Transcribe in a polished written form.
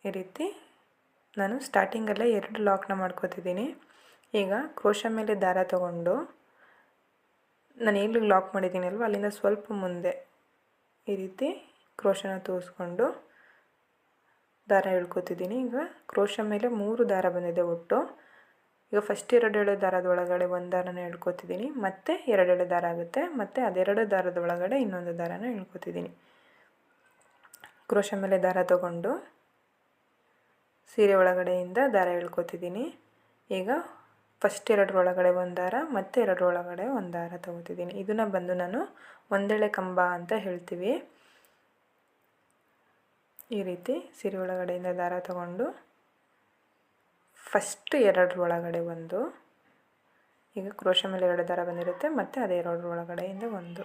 ಈ ರೀತಿ ನಾನು ಸ್ಟಾರ್ಟಿಂಗಲ್ಲೇ 2 ಲಾಕ್ನ ಮಾಡ್ಕೋತಿದ್ದೀನಿ. ಈಗ ಕ್ರೋಶಾ ಮೇಲೆ ದಾರ ತಗೊಂಡು ನಾನು ಎಲ್ಲಿ ಲಾಕ್ ಮಾಡಿದ್ದೀನಿ ಅಲ್ವ ಅಲ್ಲಿಂದ ಸ್ವಲ್ಪ ಮುಂದೆ ಈ ರೀತಿ ಕ್ರೋಶಾನ ತೂರಿಸ್ಕೊಂಡು ದಾರ ಎಳ್ಕೊತಿದ್ದೀನಿ. ಈಗ ಕ್ರೋಶಾ ಮೇಲೆ 3 ದಾರ ಬಂದಿದೆ ಒಟ್ಟು. ಈಗ ಫಸ್ಟ್ 2 ಎಳೆ ದಾರದ ಒಳಗಡೆ ಒಂದು ದಾರನ ಎಳ್ಕೊತಿದ್ದೀನಿ, ಮತ್ತೆ 2 ಎಳೆ ದಾರ ಆಗುತ್ತೆ, ಮತ್ತು ಅದೆರಡು ದಾರದ ಒಳಗಡೆ ಇನ್ನೊಂದು ದಾರನ ಎಳ್ಕೊತಿದ್ದೀನಿ. ಕ್ರೋಶಾ ಮೇಲೆ ದಾರ ತಗೊಂಡು ಸೀರೆ ಒಳಗಡೆಯಿಂದ ದಾರ ಎಳ್ಕೊತಿದ್ದೀನಿ. ಈಗ ಫಸ್ಟ್ 2 ಒಳಗಡೆ ಒಂದು ದಾರ, ಮತ್ತು 2 ಒಳಗಡೆ ಒಂದು ದಾರ ತಗೋತಿದ್ದೀನಿ. ಇದನ್ನು ಬಂದು ನಾನು ಒಂದೆಳೆ ಕಂಬ ಅಂತ ಹೇಳ್ತೀವಿ. ಈ ರೀತಿ ಸೀರೆ ಒಳಗಡೆಯಿಂದ ದಾರ ತಗೊಂಡು ಫಸ್ಟ್ 2 ಒಳಗಡೆ ಒಂದು, ಈಗ ಕ್ರೋಶಾ ಮೇಲೆ 2 ದಾರ ಬಂದಿರುತ್ತೆ, ಮತ್ತು ಅದೇ 2 ಒಳಗಡೆಯಿಂದ ಒಂದು.